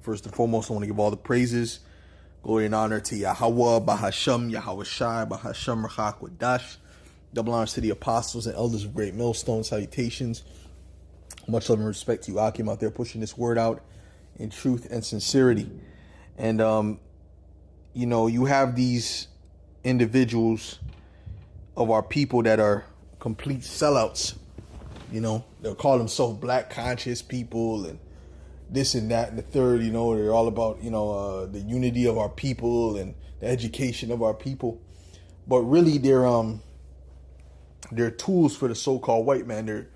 First and foremost, I want to give all the praises, glory and honor to Yahweh, Bahasham, Yahweh Shai, Bahasham, Rachak, Wadash. Double honors to the apostles and elders of Great Millstone. Salutations. Much love and respect to you, Akim, out there pushing this word out in truth and sincerity. And, you know, you have these individuals of our people that are complete sellouts. You know, they'll call themselves black conscious people and this and that and the third. You know, they're all about, you know, the unity of our people and the education of our people. But really, they're tools for the so-called white man.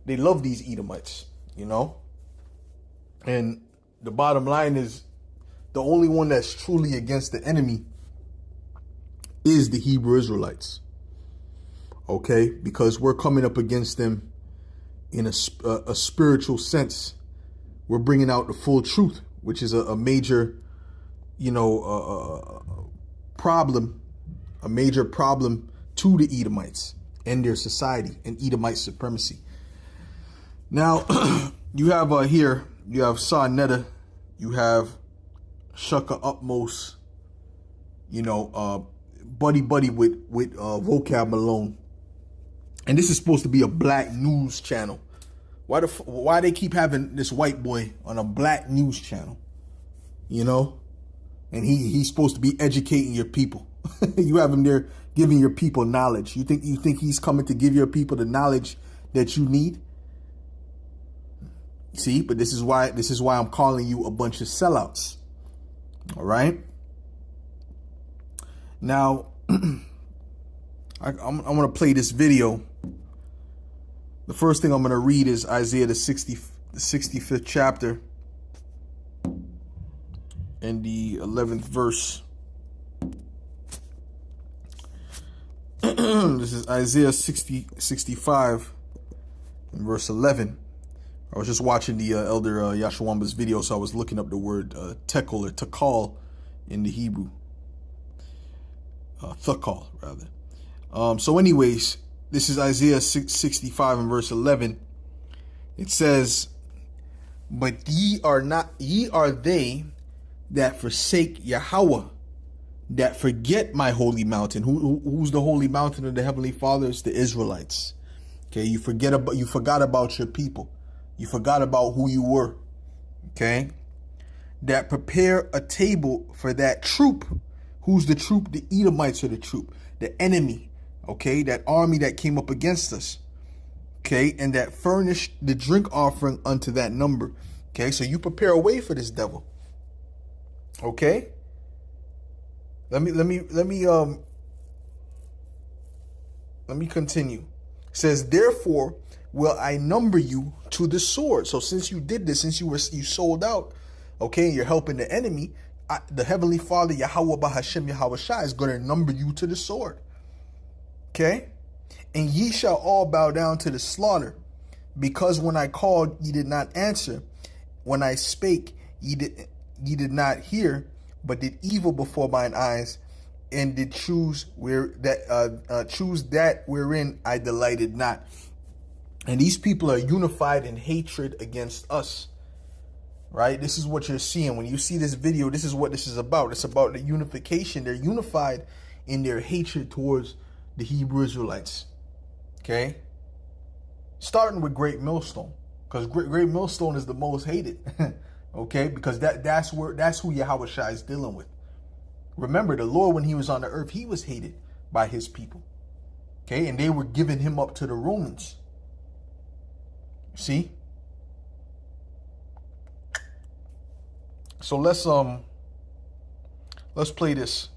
They love these Edomites, you know. And the bottom line is, the only one that's truly against the enemy is the Hebrew Israelites. Okay, because we're coming up against them in a spiritual sense. We're bringing out the full truth, which is a major, you know, problem, a major problem to the Edomites and their society and Edomite supremacy. Now, you have here, you have Sa Netta, you have Shucka Upmost, you know, buddy with Vocab Malone. And this is supposed to be a black news channel. Why they keep having this white boy on a black news channel? You know? And he's supposed to be educating your people. You have him there giving your people knowledge. You think he's coming to give your people the knowledge that you need? See, but this is why I'm calling you a bunch of sellouts. All right? Now, I'm going to play this video. The first thing I'm going to read is Isaiah the 65th chapter and the 11th verse. This is Isaiah 65 and verse 11. I was just watching the Elder Yashawamba's video, so I was looking up the word tekel or takal in the Hebrew. Thakal, rather. So anyways, this is Isaiah 65 and verse 11. It says, "But ye are they that forsake Yahweh, that forget my holy mountain." Who's the holy mountain of the Heavenly Father? It's the Israelites. Okay, you forgot about your people. You forgot about who you were. Okay, that prepare a table for that troop. Who's the troop? The Edomites are the troop, the enemy. Okay, that army that came up against us. Okay, and that furnished the drink offering unto that number. Okay, so you prepare a way for this devil. Okay. Let me continue. It says, "Therefore will I number you to the sword." So since you did this, since you sold out, okay, and you're helping the enemy, the Heavenly Father, Yahweh Bahashim Yahweh Shai, is going to number you to the sword. Okay? "And ye shall all bow down to the slaughter, because when I called, ye did not answer. When I spake, ye did not hear, but did evil before mine eyes, and did choose that wherein I delighted not." And these people are unified in hatred against us. Right? This is what you're seeing. When you see this video, this is what this is about. It's about the unification. They're unified in their hatred towards the Hebrew Israelites. Okay? Starting with Great Millstone. Because Great Millstone is the most hated. Okay? Because that's who Yahweh Shai is dealing with. Remember, the Lord, when he was on the earth, he was hated by his people. Okay? And they were giving him up to the Romans. See? So let's play this.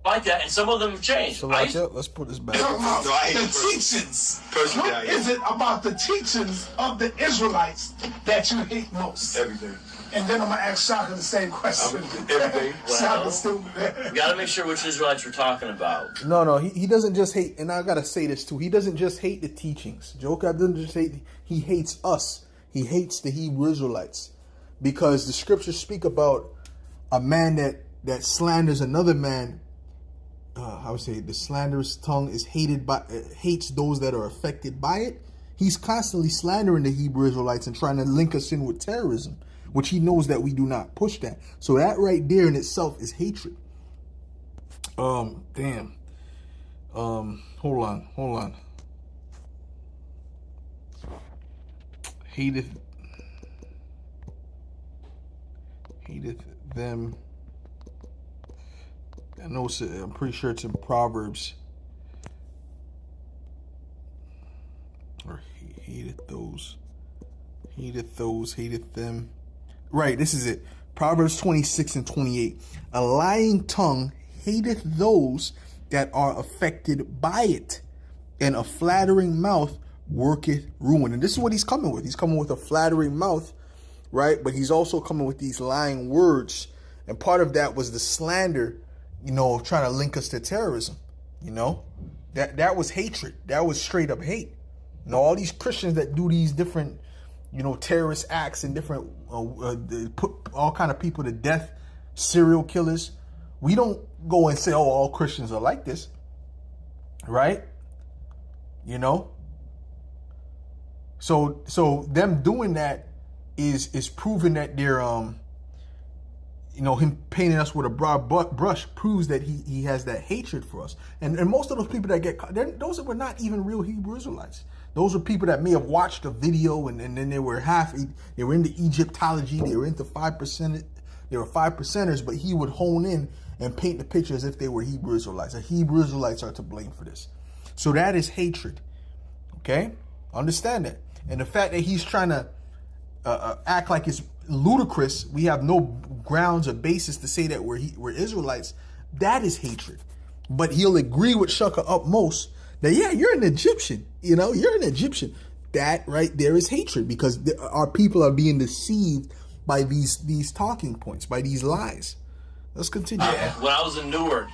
Like that, and some of them have changed. So like that, let's put this back. The teachings. What is it about the teachings of the Israelites that you hate most? Everything. And then I'm gonna ask Shaka the same question. Everything. Shaka stupid. We gotta make sure which Israelites we're talking about. No, he doesn't just hate, and I gotta say this too. He doesn't just hate the teachings. Joker doesn't just hate. He hates us. He hates the Hebrew Israelites, because the scriptures speak about a man that slanders another man. I would say the slanderous tongue is hates those that are affected by it. He's constantly slandering the Hebrew Israelites and trying to link us in with terrorism, which he knows that we do not push that. So that right there in itself is hatred. Damn. Hold on. Hateth them. I know I'm pretty sure it's in Proverbs. Or hateth them. Right, this is it. Proverbs 26 and 28. A lying tongue hateth those that are affected by it, and a flattering mouth worketh ruin. And this is what he's coming with. He's coming with a flattering mouth, right? But he's also coming with these lying words. And part of that was the slander, of trying to link us to terrorism. That was hatred. That was straight up hate. All these Christians that do these different, terrorist acts and different, they put all kind of people to death, serial killers. We don't go and say, oh, all Christians are like this, right? So them doing that is proving that they're, him painting us with a broad brush proves that he has that hatred for us. And most of those people that get caught, those were not even real Hebrew Israelites. Those are people that may have watched a video and then they were into Egyptology, they were into 5%. They were 5%ers, but he would hone in and paint the picture as if they were Hebrew Israelites. The Hebrew Israelites are to blame for this. So that is hatred. Okay? Understand that. And the fact that he's trying to act like it's ludicrous, we have no grounds or basis to say that we're Israelites, that is hatred. But he'll agree with Shaka utmost that, yeah, you're an Egyptian. You're an Egyptian. That right there is hatred, because our people are being deceived by these talking points, by these lies. Let's continue. When I was in Newark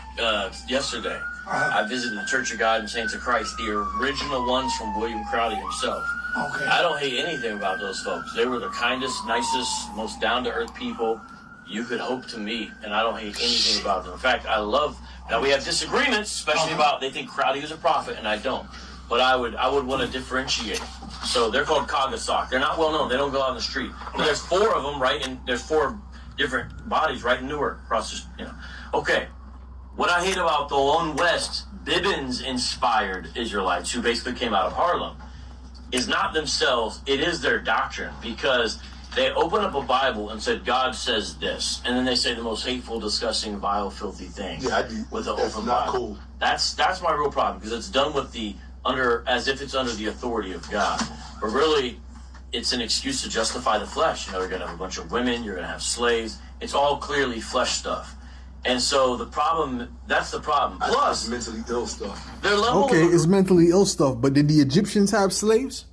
yesterday, I visited the Church of God and Saints of Christ, the original ones from William Crowley himself. Okay. I don't hate anything about those folks. They were the kindest, nicest, most down-to-earth people you could hope to meet, and I don't hate anything about them. In fact, I love, now we have disagreements, especially about, they think Crowley was a prophet, and I don't. But I would want to differentiate. So they're called Kagasak. They're not well known. They don't go out on the street. But there's 4 of them, right? And there's 4 different bodies right in Newark across the, Okay. What I hate about the Lone West, Bibbins-inspired Israelites, who basically came out of Harlem, is not themselves, it is their doctrine, because they open up a Bible and said, God says this, and then they say the most hateful, disgusting, vile, filthy things with the open Bible. Cool. That's my real problem, because it's done with as if it's under the authority of God. But really, it's an excuse to justify the flesh. You're going to have a bunch of women, you're going to have slaves. It's all clearly flesh stuff. And so that's the problem. Plus, mentally ill stuff. It's mentally ill stuff. But did the Egyptians have slaves?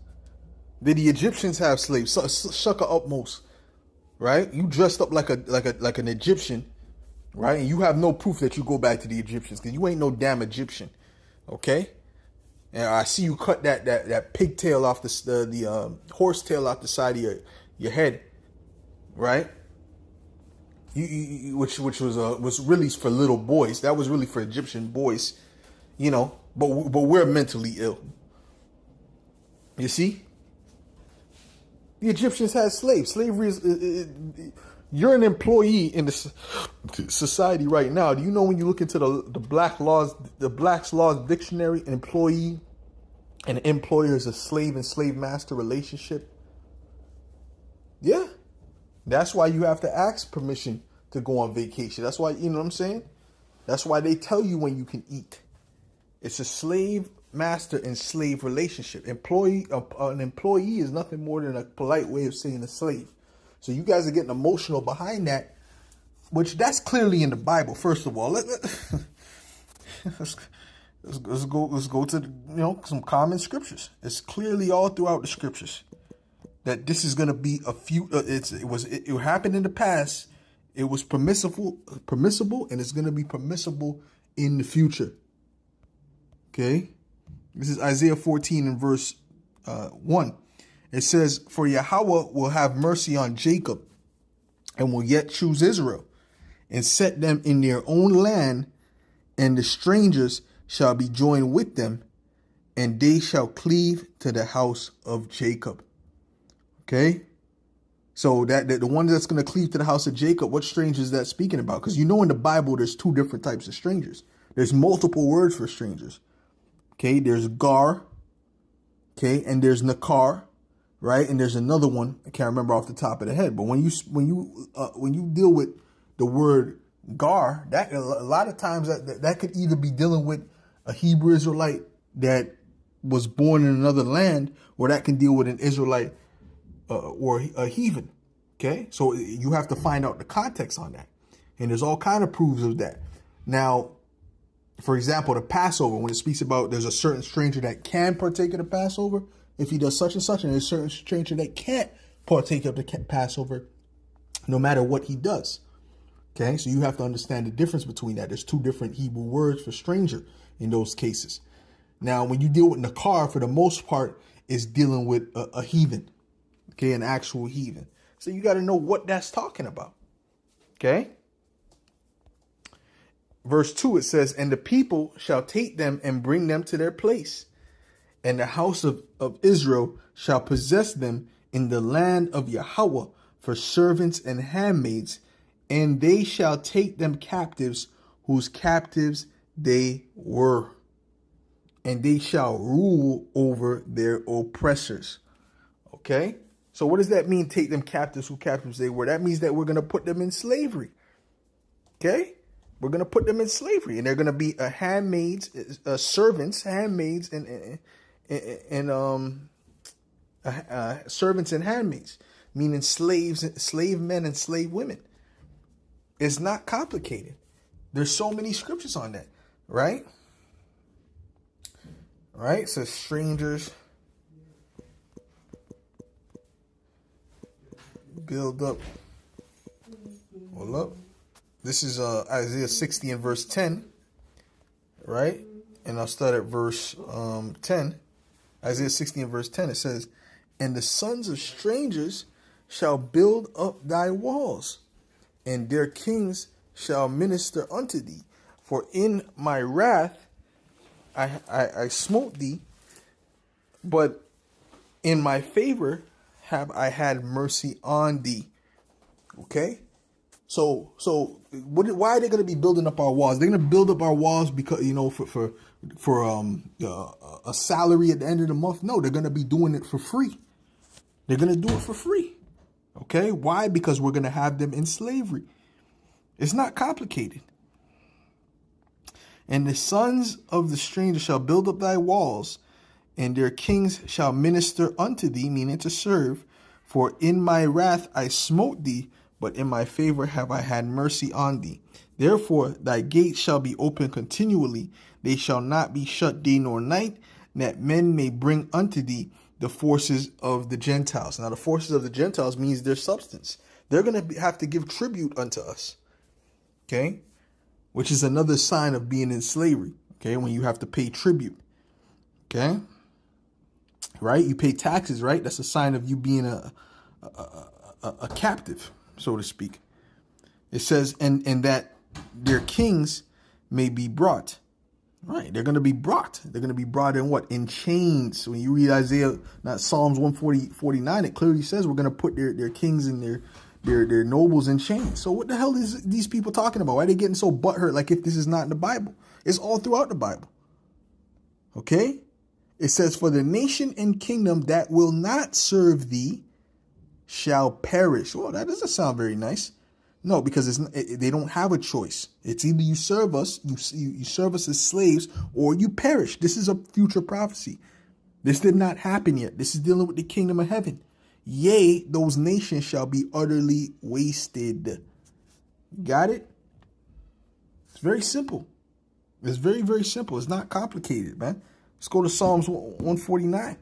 Shaka utmost, right? You dressed up like an Egyptian, right? And you have no proof that you go back to the Egyptians, because you ain't no damn Egyptian, okay? And I see you cut that pigtail off the horse tail off the side of your head, right? Which was really for little boys. That was really for Egyptian boys, But we're mentally ill. You see, the Egyptians had slaves. Slavery is. You're an employee in the society right now. Do you know, when you look into the Black's Laws Dictionary, an employee and an employer is a slave and slave master relationship? Yeah. That's why you have to ask permission to go on vacation. That's why, you know what I'm saying? That's why they tell you when you can eat. It's a slave master and slave relationship. An employee is nothing more than a polite way of saying a slave. So you guys are getting emotional behind that, which that's clearly in the Bible. First of all, let's go to some common scriptures. It's clearly all throughout the scriptures that this is going to be it happened in the past. It was permissible, and it's going to be permissible in the future. Okay, this is Isaiah 14 and verse 1. It says, "For Yahweh will have mercy on Jacob, and will yet choose Israel, and set them in their own land, and the strangers shall be joined with them, and they shall cleave to the house of Jacob." Okay? So that the one that's going to cleave to the house of Jacob, what stranger is that speaking about? Because you know in the Bible, there's two different types of strangers. There's multiple words for strangers. Okay, there's Gar. Okay, and there's Nakar, right? And there's another one I can't remember off the top of the head. But when you deal with the word Gar, that a lot of times that could either be dealing with a Hebrew Israelite that was born in another land, or that can deal with an Israelite or a heathen. Okay, so you have to find out the context on that, and there's all kind of proofs of that. Now, for example, the Passover, when it speaks about there's a certain stranger that can partake of the Passover if he does such and such, and there's a certain stranger that can't partake of the Passover no matter what he does. Okay, so you have to understand the difference between that. There's two different Hebrew words for stranger in those cases. Now, when you deal with Nakar, for the most part, is dealing with a heathen, okay, an actual heathen. So you got to know what that's talking about, okay? Verse 2, it says, and the people shall take them and bring them to their place, and the house of Israel shall possess them in the land of Yahweh for servants and handmaids, and they shall take them captives whose captives they were, and they shall rule over their oppressors. Okay? So what does that mean, take them captives whose captives they were? That means that we're going to put them in slavery. Okay? We're going to put them in slavery, and they're going to be handmaids, servants, handmaids, and servants and handmaids, meaning slave men and slave women. It's not complicated. There's so many scriptures on that, right? Right? So strangers build up. Hold up. This is Isaiah 60 and verse 10, right? And I'll start at verse 10. Isaiah 60 and verse 10, it says, and the sons of strangers shall build up thy walls, and their kings shall minister unto thee. For in my wrath I smote thee, but in my favor have I had mercy on thee. Okay? So why are they going to be building up our walls? They're going to build up our walls because, for a salary at the end of the month? No, they're going to be doing it for free. They're going to do it for free. Okay? Why? Because we're going to have them in slavery. It's not complicated. And the sons of the stranger shall build up thy walls, and their kings shall minister unto thee, meaning to serve. For in my wrath I smote thee, but in my favor have I had mercy on thee. Therefore thy gates shall be open continually, they shall not be shut day nor night, that men may bring unto thee the forces of the Gentiles. Now the forces of the Gentiles means their substance. They're going to have to give tribute unto us. Okay? Which is another sign of being in slavery. Okay? When you have to pay tribute. Okay? Right? You pay taxes, right? That's a sign of you being a captive, so to speak. It says, and that their kings may be brought. Right. They're going to be brought. They're going to be brought in what? In chains. When you read Isaiah, not Psalms 149, it clearly says we're going to put their kings and their nobles in chains. So what the hell is these people talking about? Why are they getting so butthurt like if this is not in the Bible? It's all throughout the Bible. Okay? It says, for the nation and kingdom that will not serve thee shall perish. Well, that doesn't sound very nice. No, because they don't have a choice. It's either you serve us, you serve us as slaves, or you perish. This is a future prophecy. This did not happen yet. This is dealing with the kingdom of heaven. Yea, those nations shall be utterly wasted. Got it? It's very simple. It's very, very simple. It's not complicated, man. Let's go to Psalms 149.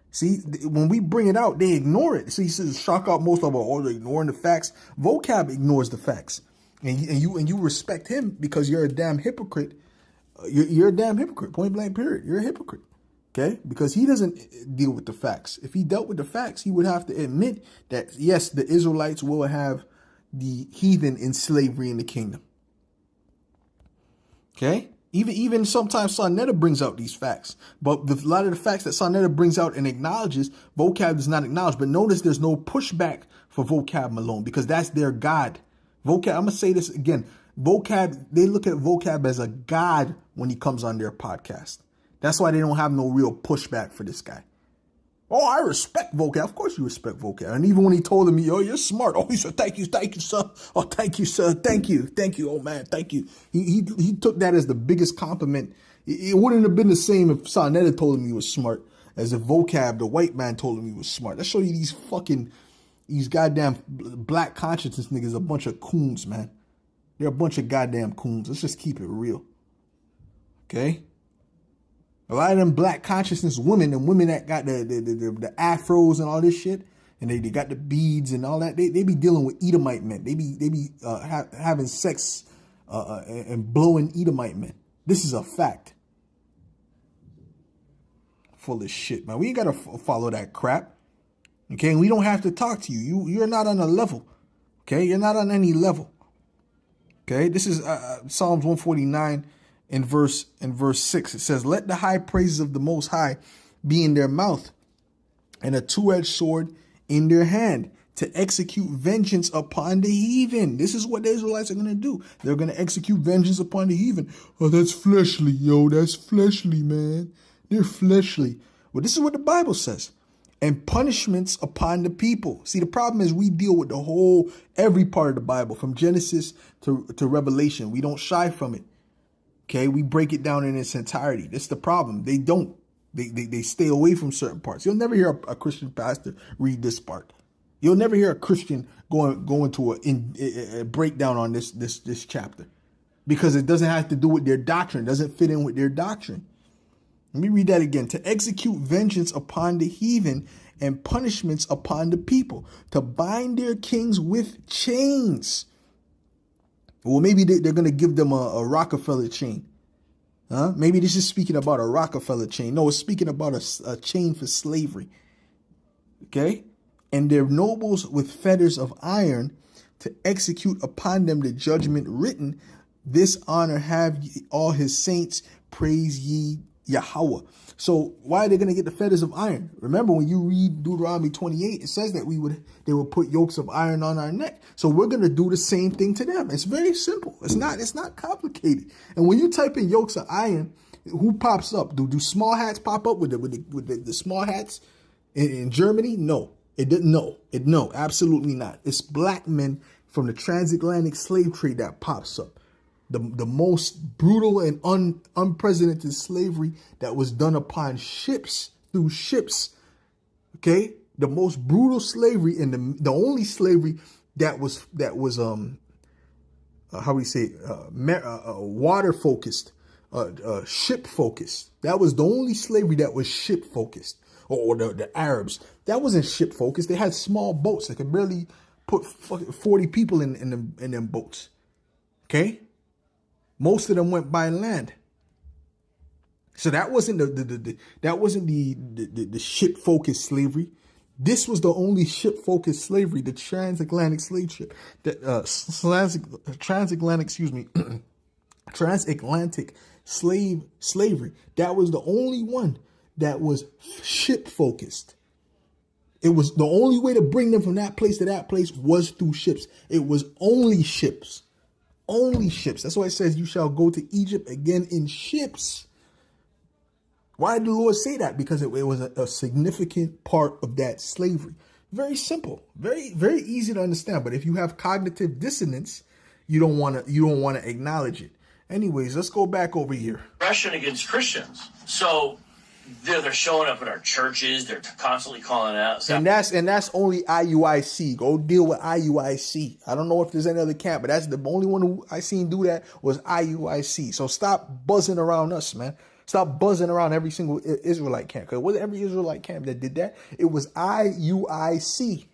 See, when we bring it out, they ignore it. See, he says, shock out most of them. Oh, they're ignoring the facts. Vocab ignores the facts. And you respect him because you're a damn hypocrite. You're a damn hypocrite, point blank period. You're a hypocrite. Okay? Because he doesn't deal with the facts. If he dealt with the facts, he would have to admit that, yes, the Israelites will have the heathen in slavery in the kingdom. Okay? Even sometimes Sonetta brings out these facts. But a lot of the facts that Sonetta brings out and acknowledges, vocab does not acknowledge. But notice there's no pushback for Vocab Malone because that's their God. Vocab, I'm going to say this again. Vocab, they look at Vocab as a god when he comes on their podcast. That's why they don't have no real pushback for this guy. Oh, I respect Vocab. Of course you respect Vocab. And even when he told me, oh, you're smart. Oh, he said, thank you, sir. Oh, thank you, sir. Thank you. Oh, man, thank you. He took that as the biggest compliment. It wouldn't have been the same if Sarnetta told him he was smart as if Vocab, the white man, told him he was smart. Let's show you these goddamn black consciousness niggas, a bunch of coons, man. They're a bunch of goddamn coons. Let's just keep it real. Okay? A lot of them black consciousness women and women that got the afros and all this shit, and they got the beads and all that, they be dealing with Edomite men. They be having sex and blowing Edomite men. This is a fact. Full of shit, man. We ain't got to follow that crap. Okay? And we don't have to talk to you. You're not on a level. Okay? You're not on any level. Okay? This is Psalms 149 in verse 6. It says, let the high praises of the Most High be in their mouth and a two-edged sword in their hand to execute vengeance upon the heathen. This is what the Israelites are going to do. They're going to execute vengeance upon the heathen. Oh, that's fleshly, yo. That's fleshly, man. They're fleshly. Well, this is what the Bible says. And punishments upon the people. See, the problem is we deal with every part of the Bible, from Genesis to Revelation. We don't shy from it. Okay, we break it down in its entirety. That's the problem. They don't. They stay away from certain parts. You'll never hear a Christian pastor read this part. You'll never hear a Christian go into a breakdown on this chapter, because it doesn't have to do with their doctrine. It doesn't fit in with their doctrine. Let me read that again. To execute vengeance upon the heathen and punishments upon the people, to bind their kings with chains. Well, maybe they're going to give them a Rockefeller chain. Huh? Maybe this is speaking about a Rockefeller chain. No, it's speaking about a chain for slavery. Okay? And their nobles with fetters of iron, to execute upon them the judgment written. This honor have ye all his saints, praise ye Yahweh. So why are they going to get the fetters of iron? Remember, when you read Deuteronomy 28, it says that they would put yokes of iron on our neck. So we're going to do the same thing to them. It's very simple. It's not complicated. And when you type in yokes of iron, who pops up? Do small hats pop up with the small hats in Germany? No, it didn't. No, absolutely not. It's black men from the transatlantic slave trade that pops up. The most brutal and unprecedented slavery that was done upon ships, through ships. Okay, the most brutal slavery, and the only slavery that was water focused, ship focused. That was the only slavery that was ship focused. Or the Arabs, that wasn't ship focused. They had small boats that could barely put 40 people in them boats. Okay. Most of them went by land. So that wasn't the ship focused slavery. This was the only ship focused slavery, the transatlantic slave ship, transatlantic slavery. That was the only one that was ship focused. It was the only way to bring them from that place to that place was through ships. It was only ships. Only ships. That's why it says you shall go to Egypt again in ships. Why did the Lord say that? Because it was a significant part of that slavery. Very simple. Very, very easy to understand. But if you have cognitive dissonance, you don't want to acknowledge it. Anyways, let's go back over here. Aggression against Christians. So they're showing up at our churches. They're constantly calling out. So, and that's only IUIC. Go deal with IUIC. I don't know if there's any other camp, but that's the only one who I seen do that was IUIC. So stop buzzing around us, man. Stop buzzing around every single Israelite camp. Because it wasn't every Israelite camp that did that. It was IUIC.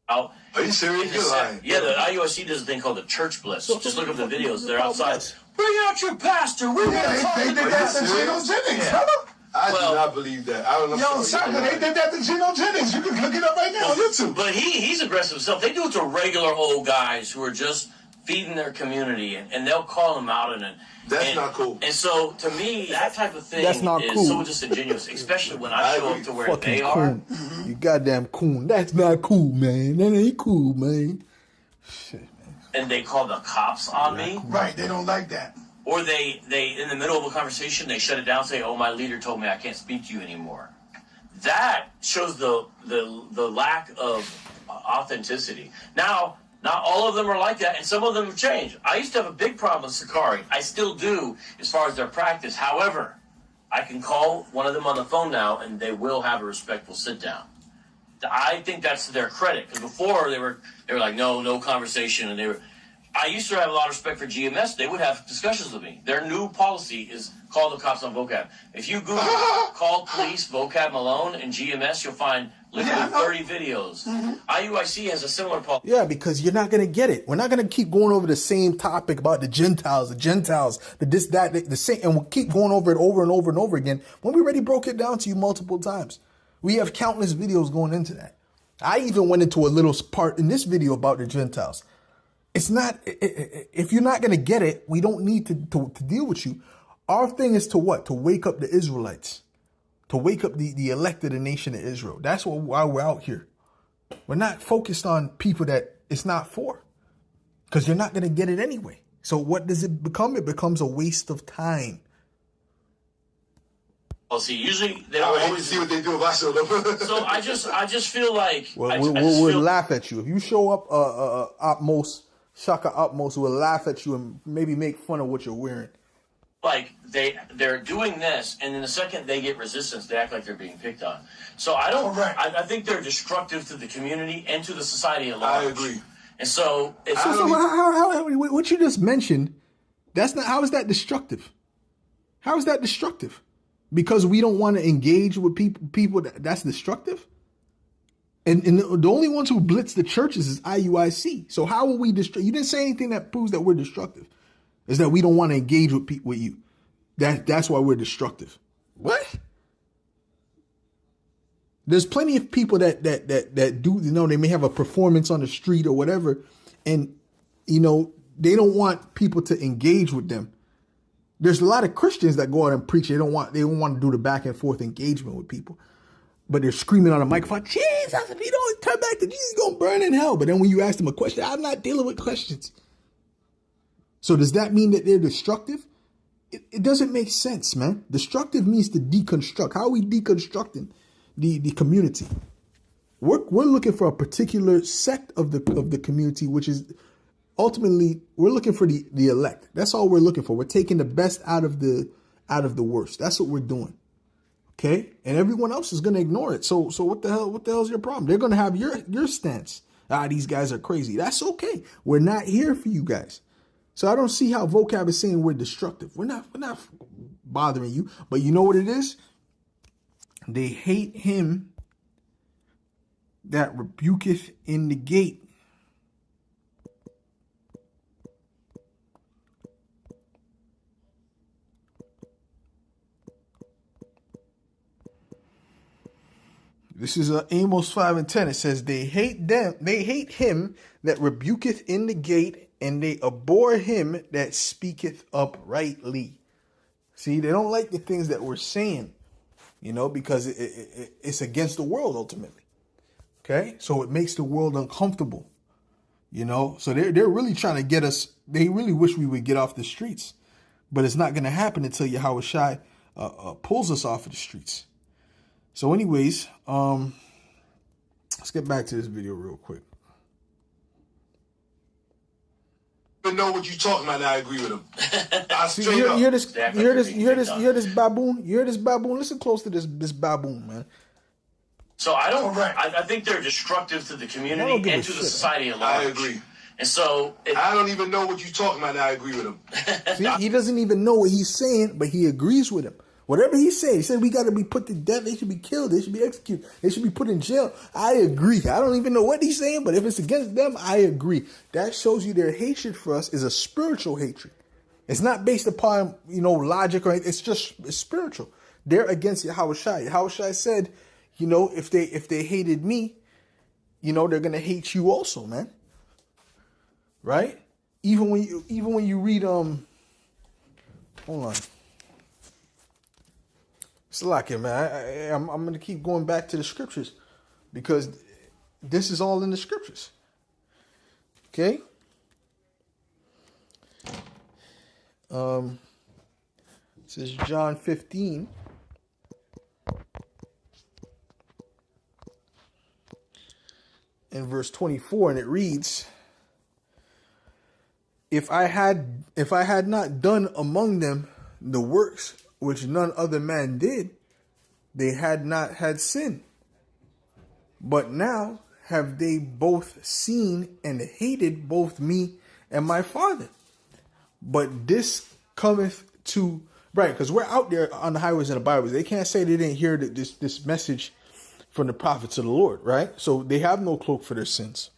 Are you serious? You're lying. Yeah, the IUIC does a thing called the Church Blitz. Just look up the videos. They're outside. Bring out your pastor. They did that to Geno Jennings, brother. I do not believe that. I don't know. Yo, Shaka, they did that to Geno Jennings. You can look it up right now on YouTube. But he's aggressive himself. They do it to regular old guys who are just feeding their community, and they'll call them out in it. That's not cool. And so, to me, that type of thing That's not is cool. so disingenuous, especially when I show up to where they are. Coon. You goddamn coon. That's not cool, man. That ain't cool, man. Shit, man. And they call the cops on me. Right, they don't like that. Or they in the middle of a conversation, they shut it down, say, "Oh, my leader told me I can't speak to you anymore." That shows the lack of authenticity. Now, not all of them are like that, and some of them have changed. I used to have a big problem with Sakari. I still do, as far as their practice. However, I can call one of them on the phone now, and they will have a respectful sit down. I think that's to their credit, because before they were like, no conversation, and I used to have a lot of respect for GMS. They would have discussions with me. Their new policy is call the cops on vocab. If you Google call police vocab Malone and GMS, you'll find literally 30 videos. IUIC has a similar policy. Yeah, because you're not going to get it. We're not going to keep going over the same topic about the Gentiles, the this, that, the same, and we'll keep going over it over and over and over again when we already broke it down to you multiple times. We have countless videos going into that. I even went into a little part in this video about the Gentiles. It's not, if you're not going to get it, we don't need to deal with you. Our thing is to what? To wake up the Israelites. To wake up the elect of the nation of Israel. That's why we're out here. We're not focused on people that it's not for. Because you're not going to get it anyway. So what does it become? It becomes a waste of time. Well, see, usually they don't always see what they do if I show them. So I just feel like we'll laugh at you if you show up. Opmos, Shaka Opmos will laugh at you and maybe make fun of what you're wearing. Like they're doing this, and in the second they get resistance, they act like they're being picked on. So I don't. Correct. I think they're destructive to the community and to the society at large. I agree. And so it's What you just mentioned, that's not. How is that destructive? How is that destructive? Because we don't want to engage with people that's destructive? And the only ones who blitz the churches is IUIC. So how will we destroy? You didn't say anything that proves that we're destructive. Is that we don't want to engage with you. That's why we're destructive. What? There's plenty of people that do, they may have a performance on the street or whatever, and they don't want people to engage with them. There's a lot of Christians that go out and preach. They don't want to do the back and forth engagement with people. But they're screaming on a microphone, Jesus, if you don't turn back to Jesus, you're going to burn in hell. But then when you ask them a question, I'm not dealing with questions. So does that mean that they're destructive? It doesn't make sense, man. Destructive means to deconstruct. How are we deconstructing the community? We're looking for a particular sect of the community, which is ultimately we're looking for the elect. That's all we're looking for. We're taking the best out of the worst. That's what we're doing. Okay? And everyone else is going to ignore it. So what the hell is your problem? They're going to have your stance. These guys are crazy. That's okay. We're not here for you guys. So I don't see how vocab is saying we're destructive. We're not bothering you. But you know what it is? They hate him that rebuketh in the gate. This is Amos 5:10. It says, they hate him that rebuketh in the gate, and they abhor him that speaketh uprightly. See, they don't like the things that we're saying, because it's against the world ultimately. Okay, so it makes the world uncomfortable. So they're really trying to get us. They really wish we would get off the streets, but it's not going to happen until Yahweh Shai pulls us off of the streets. So anyways, let's get back to this video real quick. I know what you're talking about. I agree with him. You hear this baboon? You hear this baboon? Listen close to this baboon, man. So I think they're destructive to the community and to the society at large. I agree. And so I don't even know what you're talking about. I agree with him. See, he doesn't even know what he's saying, but he agrees with him. Whatever he said, he said we got to be put to death. They should be killed. They should be executed. They should be put in jail. I agree. I don't even know what he's saying, but if it's against them, I agree. That shows you their hatred for us is a spiritual hatred. It's not based upon, logic or anything. It's spiritual. They're against Yahweh Shai. Yahweh Shai said, if they hated me, they're going to hate you also, man. Right? even when you read hold on. It's like it, man. I'm gonna keep going back to the scriptures because this is all in the scriptures. Okay. This is John 15. In verse 24, and it reads, If I had not done among them the works which none other man did, they had not had sin. But now have they both seen and hated both me and my Father. But this cometh to, right, because we're out there on the highways and the byways. They can't say they didn't hear this message from the prophets of the Lord, right? So they have no cloak for their sins.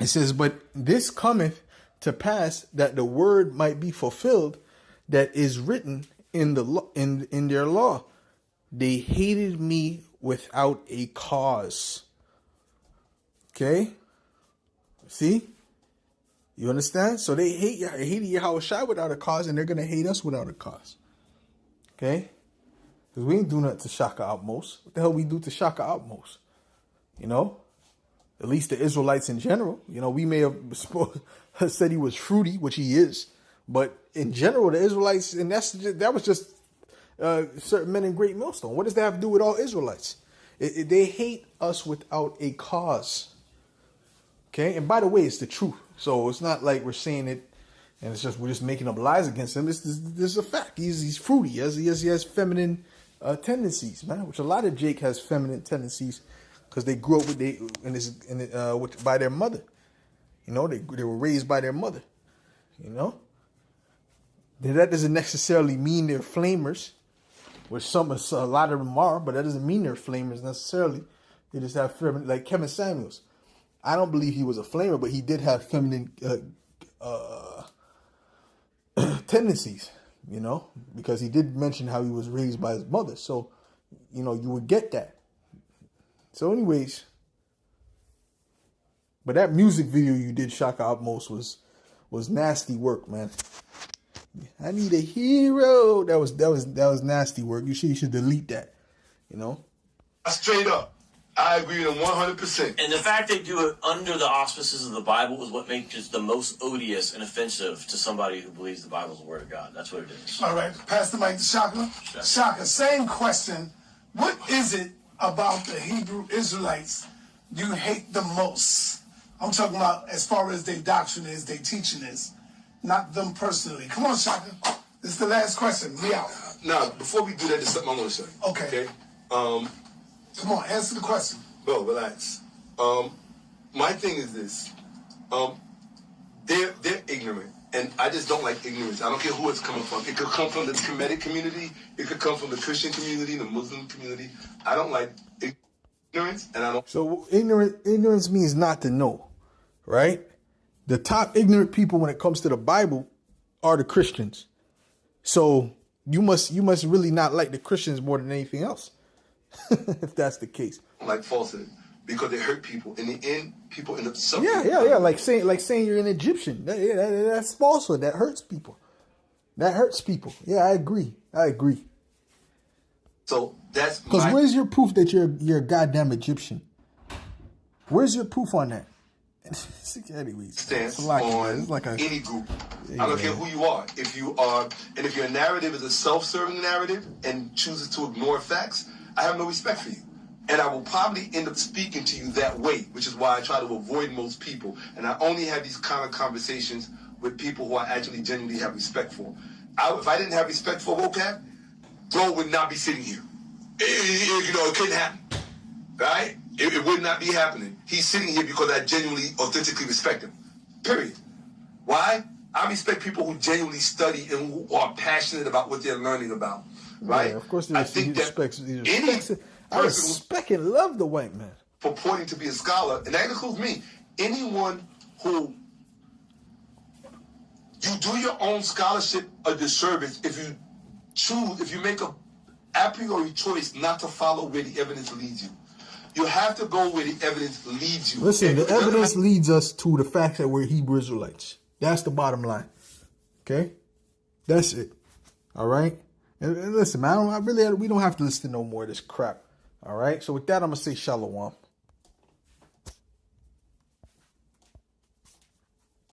It says, but this cometh to pass that the word might be fulfilled that is written in the in their law. They hated me without a cause. Okay? See? You understand? So they hated Yahushua without a cause, and they're going to hate us without a cause. Okay? Because we ain't do nothing to Shaka Outmost. What the hell we do to Shaka Outmost? You know? At least the Israelites in general. You know, we may have said he was fruity, which he is. But in general, the Israelites, and that was just certain men in Great Millstone. What does that have to do with all Israelites? They hate us without a cause. Okay? And by the way, it's the truth. So it's not like we're saying it and we're just making up lies against him. This is a fact. He's fruity. He has feminine tendencies, man. Which a lot of Jake has feminine tendencies because they grew up by their mother. You know, they were raised by their mother. You know, that doesn't necessarily mean they're flamers, which a lot of them are, but that doesn't mean they're flamers necessarily. They just have feminine, like Kevin Samuels. I don't believe he was a flamer, but he did have feminine tendencies, you know, because he did mention how he was raised by his mother. So, you know, you would get that. So anyways, but that music video you did, Shaka Outmost, was nasty work, man. I need a hero. That was nasty work. You should delete that, you know. Straight up. I agree with him 100%. And the fact they do it under the auspices of the Bible is what makes it the most odious and offensive to somebody who believes the Bible is the Word of God. That's what it is. All right, pass the mic to Shaka. Shaka, same question. What is it about the Hebrew Israelites you hate the most? I'm talking about as far as their doctrine is, their teaching is, not them personally. Come on, Shaka. This is the last question. We out. Now, before we do that, there's something I want to say. Okay. Come on, answer the question. Bro, relax. My thing is this. They're ignorant. And I just don't like ignorance. I don't care who it's coming from. It could come from the Kemetic community. It could come from the Christian community, the Muslim community. I don't like ignorance, and I don't. So ignorance means not to know, right? The top ignorant people when it comes to the Bible are the Christians. So you must really not like the Christians more than anything else. If that's the case, like falsehood, because they hurt people. In the end, people end up suffering. Yeah. Like saying you're an Egyptian. That's falsehood. That hurts people. Yeah, I agree. So that's because where's your proof that you're a goddamn Egyptian? Where's your proof on that? Anyways, stance on any group. I don't care who you are. If your narrative is a self-serving narrative and chooses to ignore facts, I have no respect for you. And I will probably end up speaking to you that way, which is why I try to avoid most people. And I only have these kind of conversations with people who I actually genuinely have respect for. If I didn't have respect for vocab, bro would not be sitting here. It couldn't happen. Right? It would not be happening. He's sitting here because I genuinely, authentically respect him. Period. Why? I respect people who genuinely study and who are passionate about what they're learning about. Right? Yeah, of course, I respect and love the white man. Purporting to be a scholar, and that includes me. Anyone who you do your own scholarship a disservice if you make a a priori choice not to follow where the evidence leads you. You have to go where the evidence leads you. Listen, the evidence leads us to the fact that we're Hebrew Israelites. That's the bottom line. Okay? That's it. All right? And listen, man, we don't have to listen to no more of this crap. All right? So with that, I'm going to say shalom.